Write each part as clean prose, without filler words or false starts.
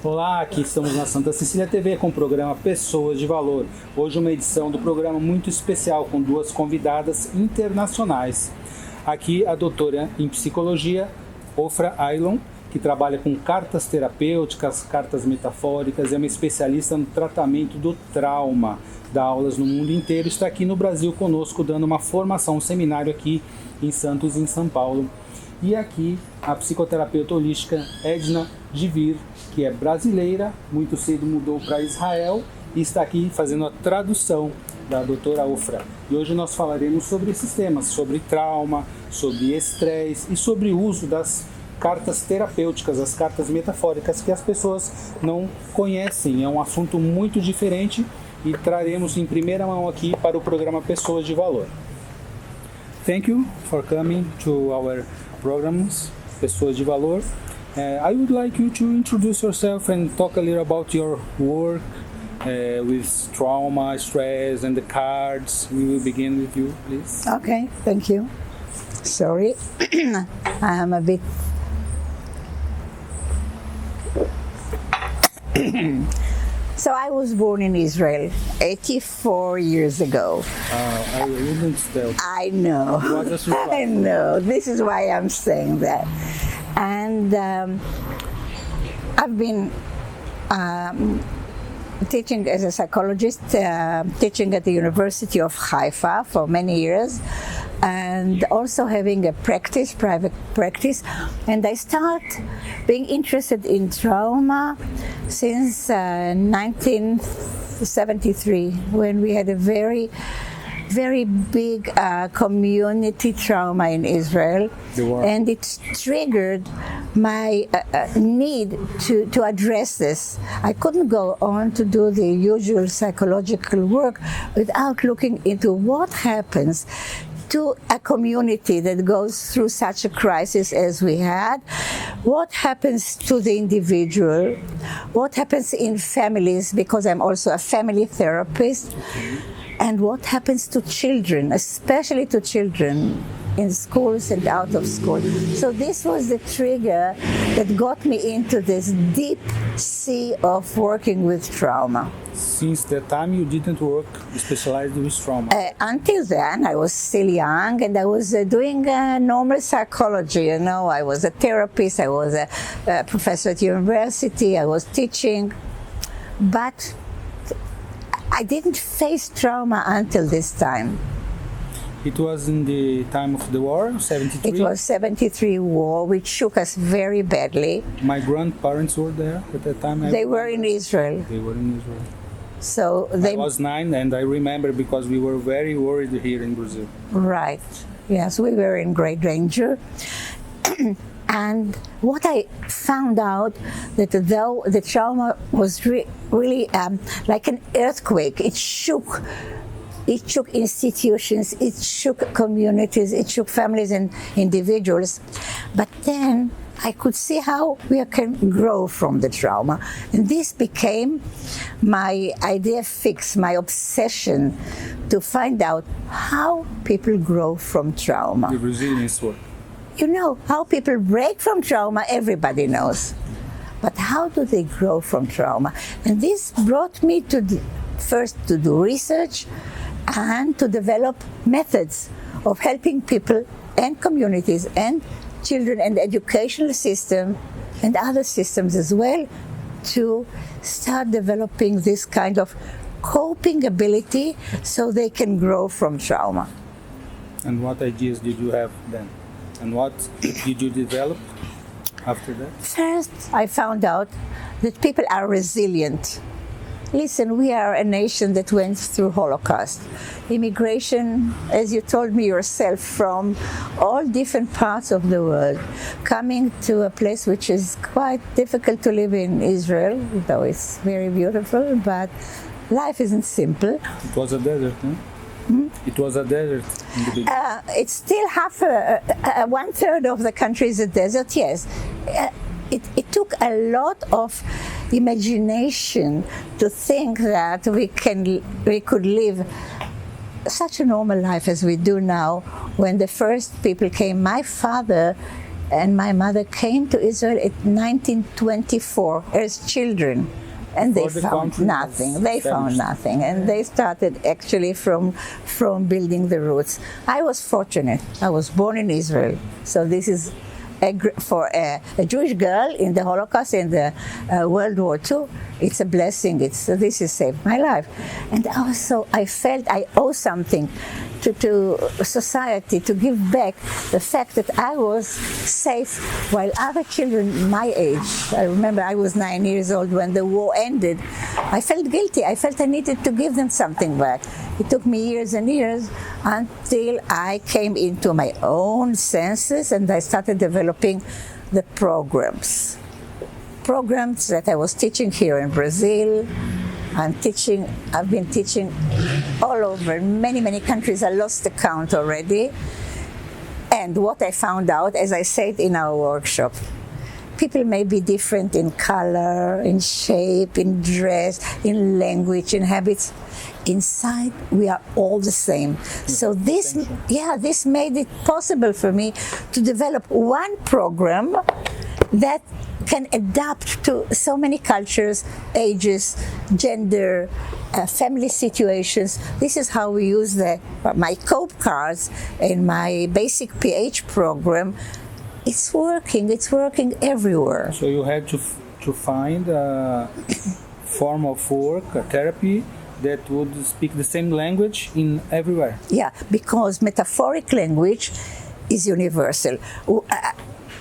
Olá, aqui estamos na Santa Cecília TV com o programa Pessoas de Valor. Hoje uma edição do programa muito especial com duas convidadas internacionais. Aqui a doutora em psicologia, Ofra Ayalon, que trabalha com cartas terapêuticas, cartas metafóricas, é uma especialista no tratamento do trauma, dá aulas no mundo inteiro, está aqui no Brasil conosco dando uma formação, um seminário aqui em Santos, em São Paulo. E aqui a psicoterapeuta holística Edna Dvir, que é brasileira, muito cedo mudou para Israel e está aqui fazendo a tradução da doutora Ofra. E hoje nós falaremos sobre esses temas, sobre trauma, sobre estresse e sobre o uso das cartas terapêuticas, as cartas metafóricas que as pessoas não conhecem. É um assunto muito diferente e traremos em primeira mão aqui para o programa Pessoas de Valor. Thank you for coming to our programs, Pessoas de Valor. I would like you to introduce yourself and talk a little about your work with trauma, stress, and the cards. We will begin with you, please. Okay, thank you. Sorry, I am a bit... So I was born in Israel 84 years ago. I wouldn't tell. I know. What a surprise. I know. This is why I'm saying that. And I've been teaching as a psychologist, teaching at the University of Haifa for many years, and also having a private practice. And I start being interested in trauma since 1973, when we had a very big community trauma in Israel, and it triggered my need to address this. I couldn't go on to do the usual psychological work without looking into what happens to a community that goes through such a crisis as we had. What happens to the individual? What happens in families, because I'm also a family therapist. And what happens to children, especially to children in schools and out of school. So this was the trigger that got me into this deep sea of working with trauma. Since that time you didn't work specialized with trauma? Until then, I was still young and I was doing normal psychology. You know, I was a therapist, I was a professor at university, I was teaching, but I didn't face trauma until this time. It was in the time of the war, 73? It was 73 war, which shook us very badly. My grandparents were there at that time? They were in Israel. They were in Israel. So I was 9 and I remember because we were very worried here in Brazil. Right. Yes, we were in great danger. And what I found out, that though the trauma was really like an earthquake, it shook institutions, it shook communities, it shook families and individuals. But then I could see how we can grow from the trauma. And this became my idea fix, my obsession to find out how people grow from trauma. The resilience work. You know, how people break from trauma, everybody knows. But how do they grow from trauma? And this brought me to first to do research and to develop methods of helping people and communities and children and the educational system and other systems as well to start developing this kind of coping ability so they can grow from trauma. And what ideas did you have then? And what did you develop after that? First, I found out that people are resilient. Listen, we are a nation that went through Holocaust. Immigration, as you told me yourself, from all different parts of the world, coming to a place which is quite difficult to live in, Israel, though it's very beautiful, but life isn't simple. It was a desert, huh? It was a desert in the beginning. It's still one third of the country is a desert, yes. It took a lot of imagination to think that we could live such a normal life as we do now. When the first people came, my father and my mother came to Israel in 1924 as children. And they found nothing. They found nothing, and they started actually from building the roots. I was fortunate. I was born in Israel, so this is for a Jewish girl in the Holocaust, in the World War II. It's a blessing. This has saved my life, and also I felt I owe something to society, to give back the fact that I was safe while other children my age, I remember I was 9 years old when the war ended, I felt guilty. I felt I needed to give them something back. It took me years and years until I came into my own senses and I started developing the programs that I was teaching here in Brazil. I've been teaching all over many countries. I lost the count already. And what I found out, as I said in our workshop, people may be different in color, in shape, in dress, in language, in habits. Inside, we are all the same. So this made it possible for me to develop one program that can adapt to so many cultures, ages, gender, family situations. This is how we use my COPE cards in my basic PH program. It's working everywhere. So you had to find a form of work, a therapy, that would speak the same language in everywhere. Yeah, because metaphoric language is universal.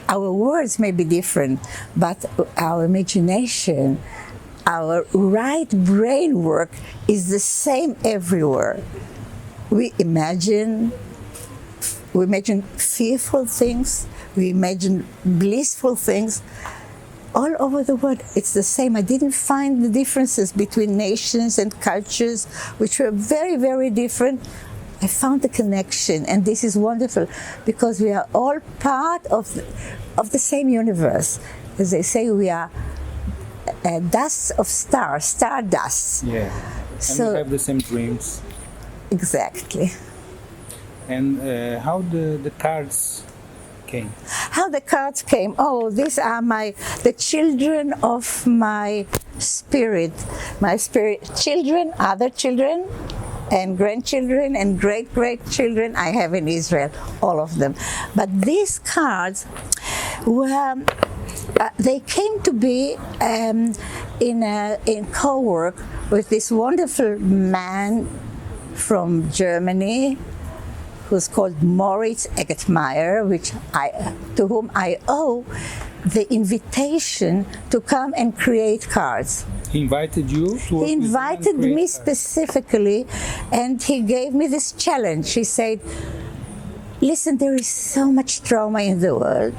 Our words may be different, but our imagination, our right brain work is the same everywhere. We imagine fearful things, we imagine blissful things. All over the world, it's the same. I didn't find the differences between nations and cultures, which were very, very different. I found the connection, and this is wonderful because we are all part of the same universe. As they say, we are dust of stardust. Yeah, and we have the same dreams. Exactly. And how the cards came? How the cards came? Oh, these are the children of my spirit. My spirit children, other children, and grandchildren and great-grandchildren I have in Israel, all of them. But these cards were, they came to be in co-work with this wonderful man from Germany who's called Moritz Eggetmeyer, to whom I owe the invitation to come and create cards. He invited you to work. He invited me specifically, and he gave me this challenge. He said, listen, there is so much trauma in the world.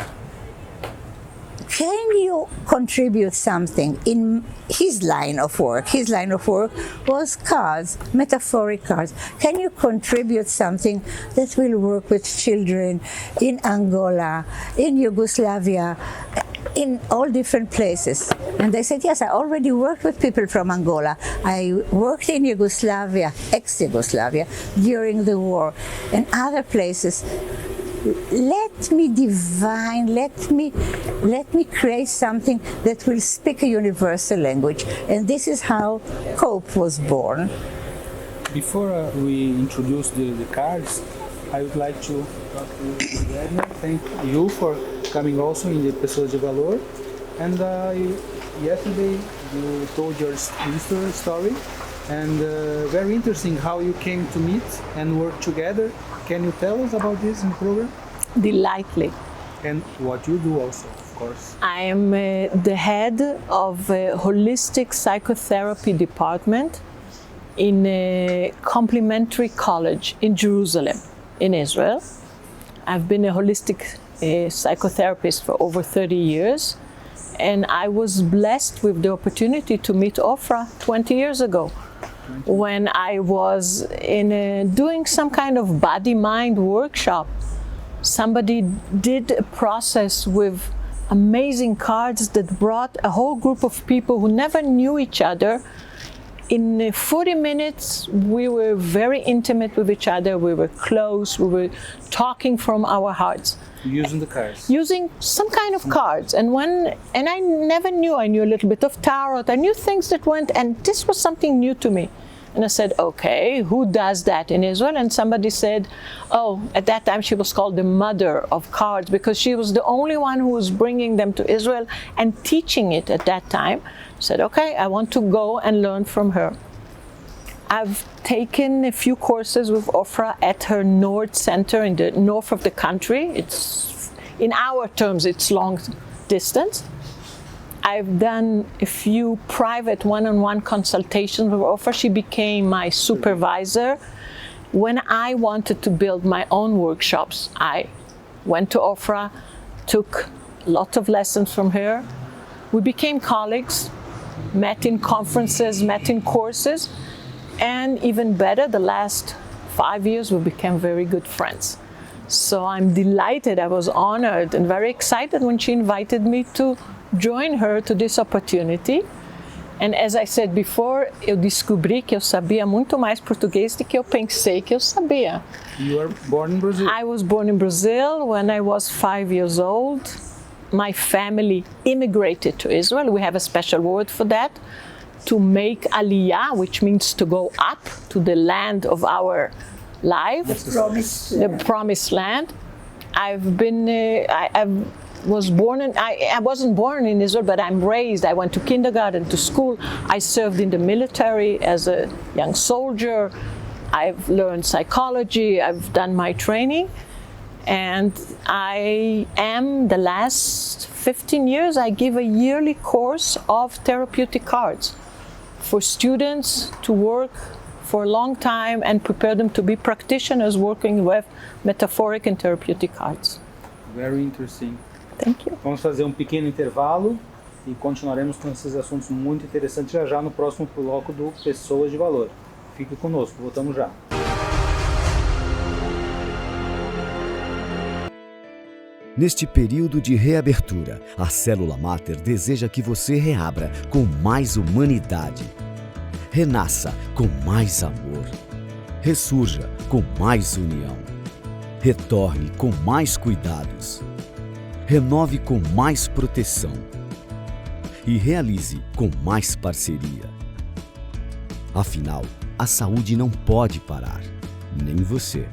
Can you contribute something in his line of work? His line of work was cards, metaphoric cards. Can you contribute something that will work with children in Angola, in Yugoslavia, in all different places? And they said, yes, I already worked with people from Angola. I worked in Yugoslavia, ex-Yugoslavia, during the war, and other places. Let me divine, let me create something that will speak a universal language. And this is how COPE was born. Before we introduce the cards, I would like to talk to Edna. Thank you for coming also in the Pessoas de Valor. And yesterday you told your story, and very interesting how you came to meet and work together. Can you tell us about this in the program? Delightfully. And what you do also, of course. I am the head of a holistic psychotherapy department in a complementary college in Jerusalem, in Israel. I've been a holistic psychotherapist for over 30 years, and I was blessed with the opportunity to meet Ofra 20 years ago. When I was doing some kind of body-mind workshop, somebody did a process with amazing cards that brought a whole group of people who never knew each other In 40 minutes, we were very intimate with each other. We were close. We were talking from our hearts. Using the cards. Using some kind of cards. And I never knew. I knew a little bit of tarot. I knew things that went, and this was something new to me. And I said, okay, who does that in Israel? And somebody said, oh, at that time she was called the mother of cards because she was the only one who was bringing them to Israel and teaching it at that time. I said, okay, I want to go and learn from her. I've taken a few courses with Ofra at her North Center in the north of the country. It's, in our terms, it's long distance. I've done a few private one-on-one consultations with Ofra. She became my supervisor. When I wanted to build my own workshops, I went to Ofra, took a lot of lessons from her. We became colleagues, met in conferences, met in courses, and even better, the last 5 years we became very good friends. So I'm delighted, I was honored and very excited when she invited me to join her to this opportunity. And as I said before, eu descobri que eu sabia muito mais português do que eu pensei que eu sabia. You were born in Brazil? I was born in Brazil when I was 5 years old. My family immigrated to Israel. We have a special word for that, to make aliyah, which means to go up to the land of our life, the promised land. I've been, I wasn't born in Israel, but I'm raised. I went to kindergarten, to school. I served in the military as a young soldier. I've learned psychology. I've done my training. And I am, the last 15 years, I give a yearly course of therapeutic cards for students to work for a long time and prepare them to be practitioners working with metaphoric and therapeutic cards. Very interesting. Thank you. Vamos fazer pequeno intervalo e continuaremos com esses assuntos muito interessantes já no próximo bloco do Pessoas de Valor. Fique conosco, voltamos já. Neste período de reabertura, a Célula Mater deseja que você reabra com mais humanidade. Renasça com mais amor. Ressurja com mais união. Retorne com mais cuidados. Renove com mais proteção. E realize com mais parceria. Afinal, a saúde não pode parar, nem você.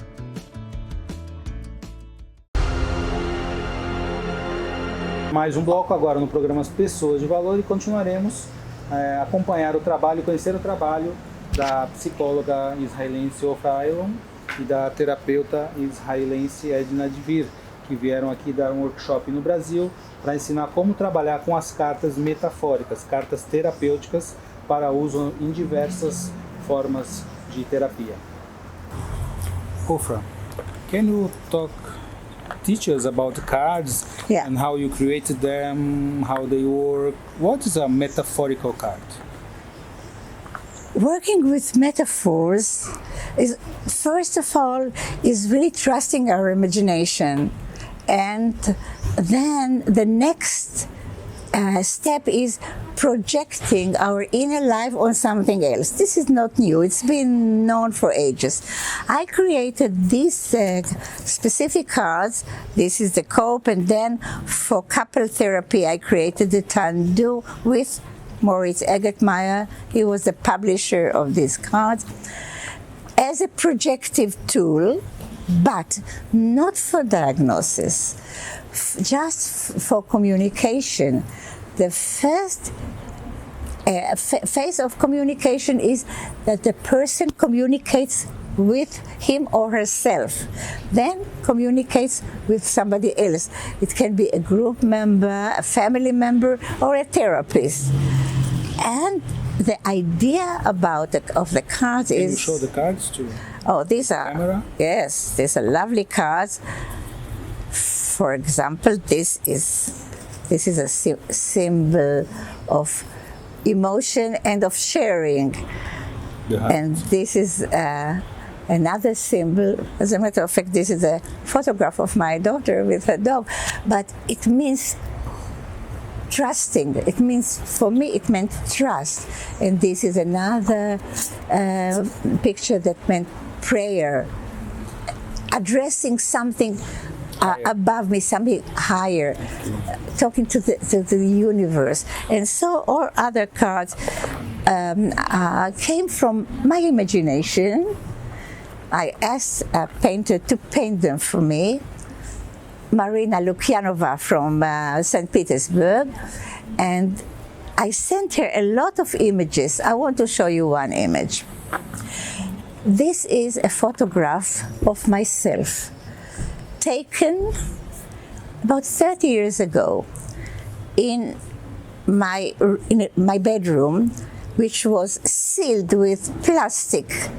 Mais bloco agora no programa Pessoas de Valor e continuaremos a acompanhar o trabalho, conhecer o trabalho da psicóloga israelense Ofra Ayalon e da terapeuta israelense Edna Dvir, que vieram aqui dar um workshop no Brasil para ensinar como trabalhar com as cartas metafóricas, cartas terapêuticas para uso em diversas formas de terapia. Ofra, can you teach us about the cards and how you created them, how they work? What is a metaphorical card? Working with metaphors is, first of all, is really trusting our imagination, and then the next step is projecting our inner life on something else. This is not new, it's been known for ages. I created these specific cards. This is the cope, and then for couple therapy I created the Tandu with Moritz Egertmeier. He was the publisher of these cards as a projective tool, but not for diagnosis, just for communication. The first phase of communication is that the person communicates with him or herself, then communicates with somebody else. It can be a group member, a family member, or a therapist. And the idea about of the cards is... Can you show the cards too? Oh, these are... Camera? Yes, these are lovely cards. For example, this is a symbol of emotion and of sharing. And this is another symbol. As a matter of fact, this is a photograph of my daughter with her dog. But it means trusting. It means, for me, it meant trust. And this is another picture that meant prayer, addressing something above me, something higher, talking to the universe. And so all other cards came from my imagination. I asked a painter to paint them for me, Marina Lukyanova from St. Petersburg, and I sent her a lot of images. I want to show you one image. This is a photograph of myself, taken about 30 years ago in my bedroom, which was sealed with plastic.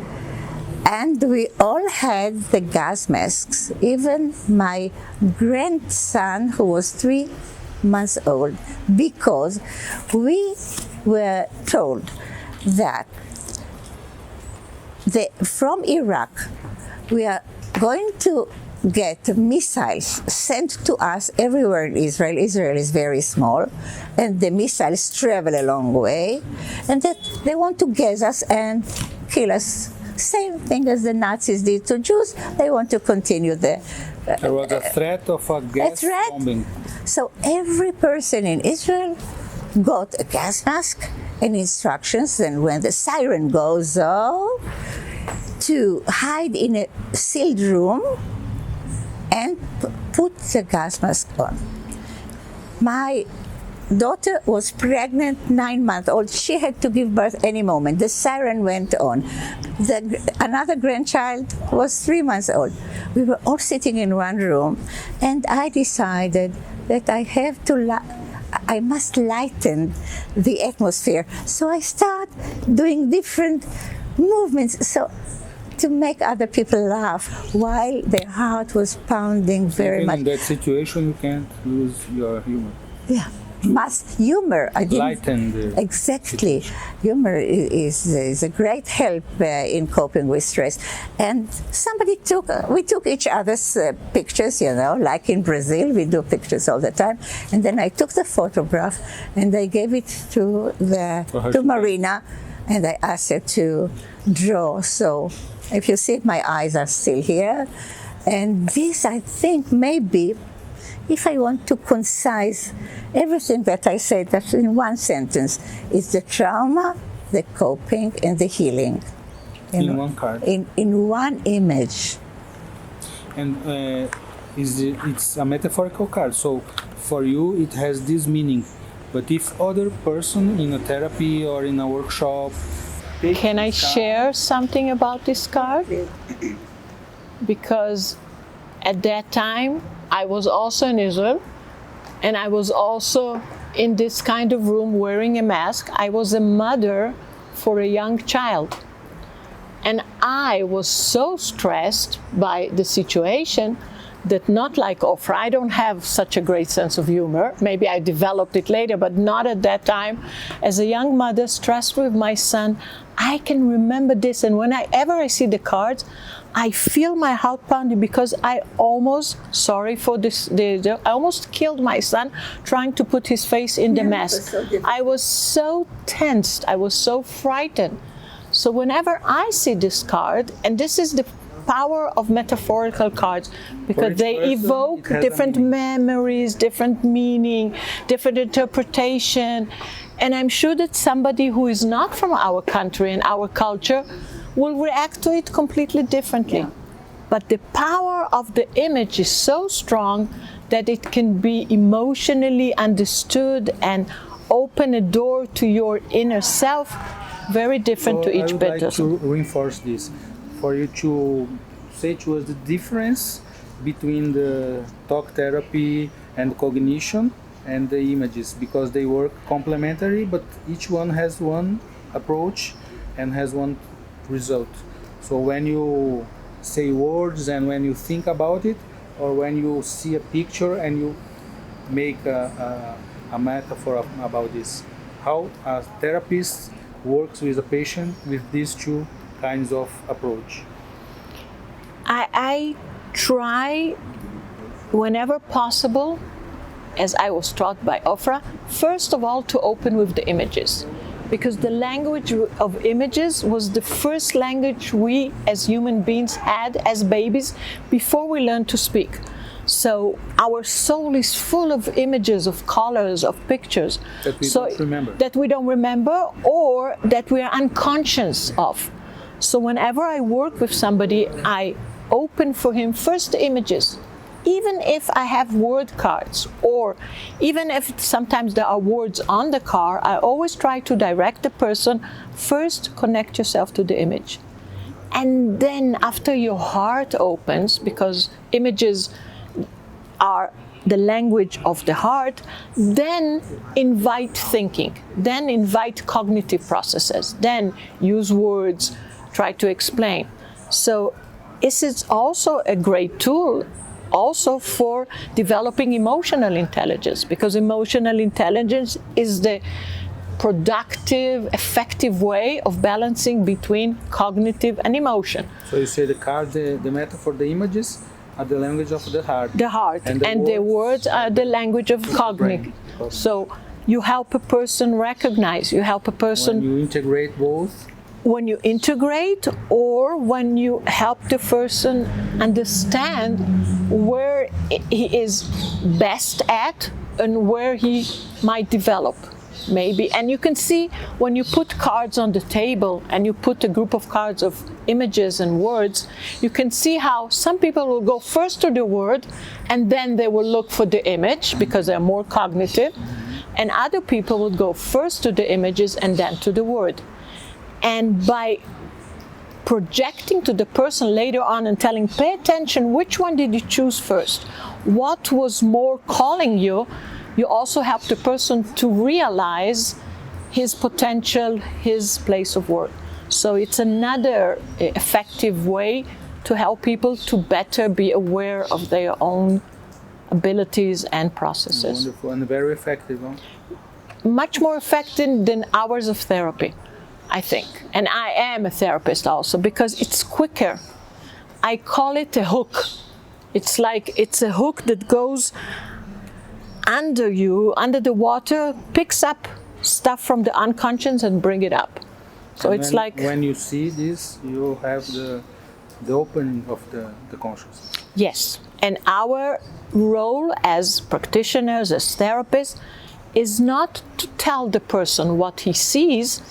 And we all had the gas masks, even my grandson, who was 3 months old, because we were told that from Iraq we are going to get missiles sent to us everywhere in Israel. Israel is very small, and the missiles travel a long way, and that they want to gas us and kill us. Same thing as the Nazis did to Jews. They want to continue the... There was a threat of a gas bombing. So every person in Israel got a gas mask and instructions, and when the siren goes off, to hide in a sealed room and put the gas mask on. My daughter was pregnant, 9 months old. She had to give birth any moment. The siren went on. Another grandchild was 3 months old. We were all sitting in one room, and I decided that I must lighten the atmosphere. So I start doing different movements to make other people laugh while their heart was pounding very much. In that situation, you can't lose your humor. Yeah. Humor. Lighten the exactly. Humor is a great help in coping with stress. And we took each other's pictures, like in Brazil, we do pictures all the time. And then I took the photograph and I gave it to Marina, and I asked her to draw. So if you see, my eyes are still here. And this, I think, maybe, if I want to concise everything that I said, that's in one sentence, is the trauma, the coping, and the healing. In one card. In one image. And it's a metaphorical card, so for you it has this meaning. But if other person in a therapy or in a workshop... Can I share something about this card? Because at that time, I was also in Israel, and I was also in this kind of room wearing a mask. I was a mother for a young child. And I was so stressed by the situation that, not like Ofra, I don't have such a great sense of humor. Maybe I developed it later, but not at that time. As a young mother, stressed with my son, I can remember this. And whenever I see the cards, I feel my heart pounding, because I almost, sorry for this, I almost killed my son trying to put his face in the mask. I was so tensed, I was so frightened. So whenever I see this card, and this is the power of metaphorical cards, because they evoke different memories, different meaning, different interpretation. And I'm sure that somebody who is not from our country and our culture will react to it completely differently. Yeah. But the power of the image is so strong that it can be emotionally understood and open a door to your inner self, very different to each person. I would like to reinforce this, for you to say to us the difference between the talk therapy and cognition and the images, because they work complementary, but each one has one approach and has one result. So when you say words and when you think about it, or when you see a picture and you make a metaphor about this, how a therapist works with a patient with these two kinds of approach? I try, whenever possible, as I was taught by Ofra, first of all to open with the images. Because the language of images was the first language we as human beings had as babies before we learned to speak. So our soul is full of images, of colors, of pictures. That we don't remember. That we don't remember or that we are unconscious of. So whenever I work with somebody, I open for him first the images. Even if I have word cards, or even if sometimes there are words on the card, I always try to direct the person, first connect yourself to the image. And then after your heart opens, because images are the language of the heart, then invite thinking, then invite cognitive processes, then use words, try to explain. So this is also a great tool also for developing emotional intelligence, because emotional intelligence is the productive, effective way of balancing between cognitive and emotion. So you say the card, the metaphor, the images are the language of the heart. The heart, and the words are the language of cognitive. So you help a person recognize, you help a person... When you integrate both? When you integrate, or when you help the person understand where he is best at and where he might develop, maybe. And you can see when you put cards on the table and you put a group of cards of images and words, you can see how some people will go first to the word and then they will look for the image because they're more cognitive, and other people will go first to the images and then to the word. And by projecting to the person later on and telling, pay attention, which one did you choose first? What was more calling you? You also help the person to realize his potential, his place of work. So it's another effective way to help people to better be aware of their own abilities and processes. Wonderful, and very effective, huh? Much more effective than hours of therapy, I think. And I am a therapist also, because it's quicker. I call it a hook. It's like it's a hook that goes under you, under the water, picks up stuff from the unconscious and bring it up. So and it's like... When you see this, you have the opening of the consciousness. Yes. And our role as practitioners, as therapists, is not to tell the person what he sees,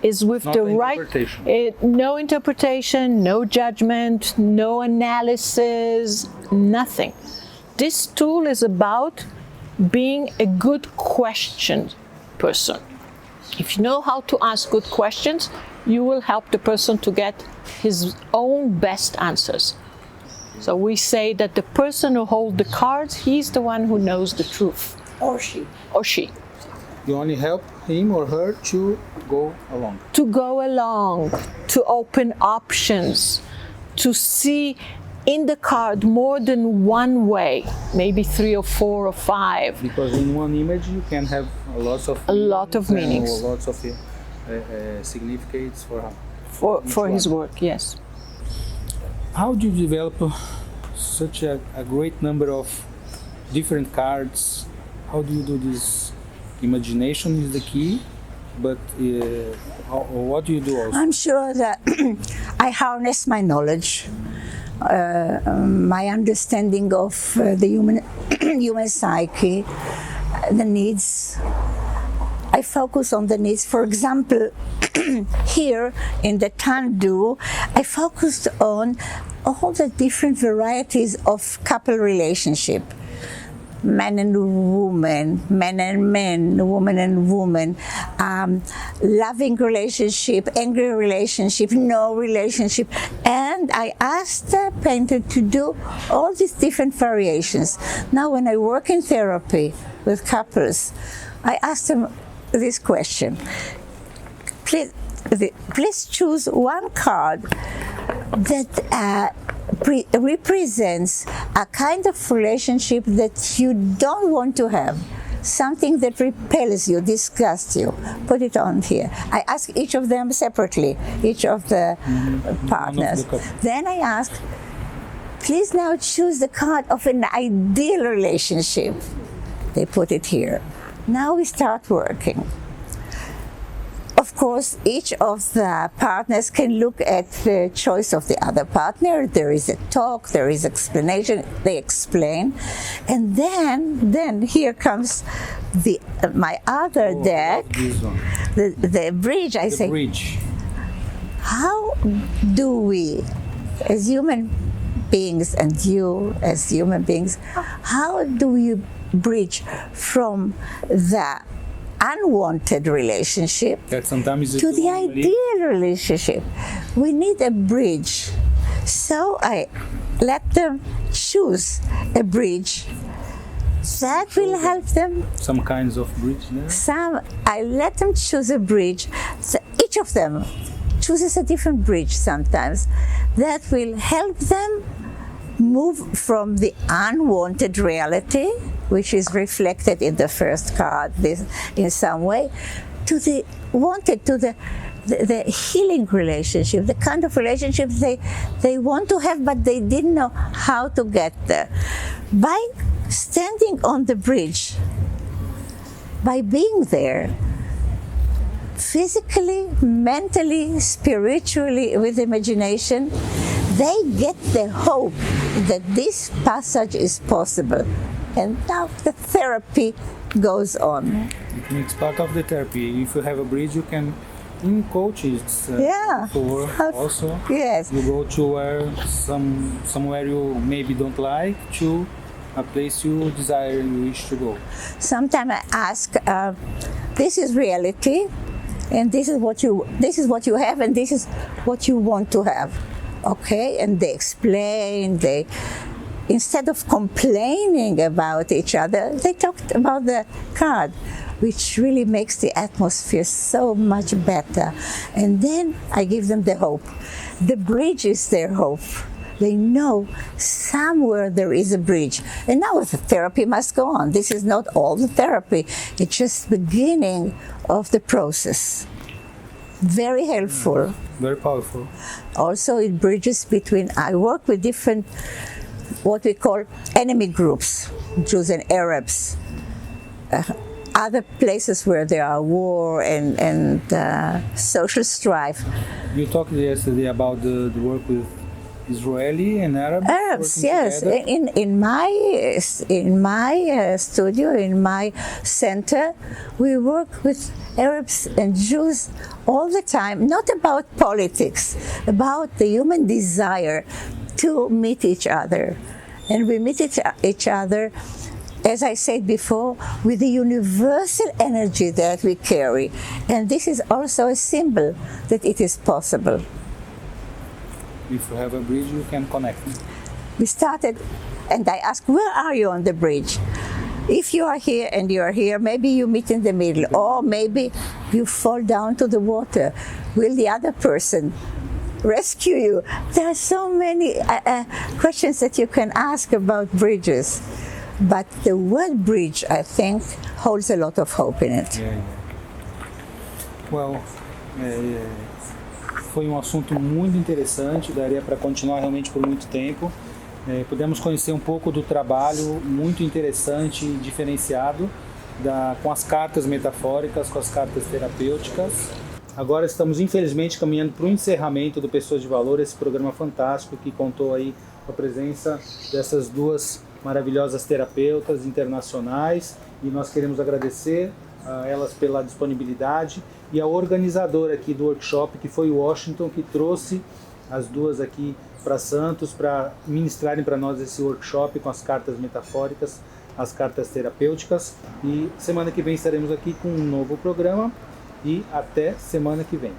is with not the right... no interpretation, no judgment, no analysis, nothing. This tool is about being a good question person. If you know how to ask good questions, you will help the person to get his own best answers. So we say that the person who holds the cards, he's the one who knows the truth. Or she. Or she. You only help him or her to go along. To go along, to open options, to see in the card more than one way, maybe 3 or 4 or 5. Because in one image you can have a lot of meanings. Lots of significates for his work, yes. How do you develop such a great number of different cards? How do you do this? Imagination is the key, but what do you do also? I'm sure that I harness my knowledge, my understanding of the human psyche, the needs. I focus on the needs. For example, here in the Tandu, I focused on all the different varieties of couple relationship. Man and woman, man and man, woman and woman, loving relationship, angry relationship, no relationship. And I asked the painter to do all these different variations. Now when I work in therapy with couples, I ask them this question. Please choose one card that represents a kind of relationship that you don't want to have, something that repels you, disgusts you. Put it on here. I ask each of them separately, each of the partners. Then I ask, please now choose the card of an ideal relationship. They put it here. Now we start working. Of course, each of the partners can look at the choice of the other partner. There is a talk, there is explanation, they explain. And then here comes my other deck, the bridge. I say, bridge. How do we, as human beings, and you as human beings, how do you bridge from the unwanted relationship that sometimes to the ideal relationship? We need a bridge. So I let them choose a bridge that will help them. Some kinds of bridge there? I let them choose a bridge. So each of them chooses a different bridge sometimes that will help them move from the unwanted reality, which is reflected in the first card in some way, to the wanted, to the healing relationship, the kind of relationship they want to have, but they didn't know how to get there. By standing on the bridge, by being there, physically, mentally, spiritually, with imagination, they get the hope that this passage is possible. And now the therapy goes on. It's part of the therapy. If you have a bridge, you can, in coaches, also. Yes. You go to somewhere you maybe don't like, to a place you desire, you wish to go. Sometimes I ask, this is reality, and this is what you have, and this is what you want to have. Okay, and they explain. Instead of complaining about each other, they talked about the card, which really makes the atmosphere so much better. And then I give them the hope. The bridge is their hope. They know somewhere there is a bridge. And now the therapy must go on. This is not all the therapy. It's just the beginning of the process. Very helpful. Very powerful. Also, it bridges between, I work with different, what we call enemy groups, Jews and Arabs, other places where there are war and social strife. You talked yesterday about the work with Israeli and Arabs, yes. In my studio, in my center, we work with Arabs and Jews all the time, not about politics, about the human desire to meet each other. And we meet each other, as I said before, with the universal energy that we carry. And this is also a symbol that it is possible. If you have a bridge, you can connect. We started, and I asked, where are you on the bridge? If you are here and you are here, maybe you meet in the middle, or maybe you fall down to the water. Will the other person rescue you? There are so many questions that you can ask about bridges. But the word bridge, I think, holds a lot of hope in it. Yeah. Well, foi assunto muito interessante, daria para continuar realmente por muito tempo. Pudemos conhecer um pouco do trabalho muito interessante e diferenciado com as cartas metafóricas, com as cartas terapêuticas. Agora estamos infelizmente caminhando para o encerramento do Pessoas de Valor, esse programa fantástico que contou aí com a presença dessas duas maravilhosas terapeutas internacionais, e nós queremos agradecer a elas pela disponibilidade e ao organizador aqui do workshop, que foi o Washington, que trouxe as duas aqui para Santos para ministrarem para nós esse workshop com as cartas metafóricas, as cartas terapêuticas. E semana que vem estaremos aqui com um novo programa, e até semana que vem.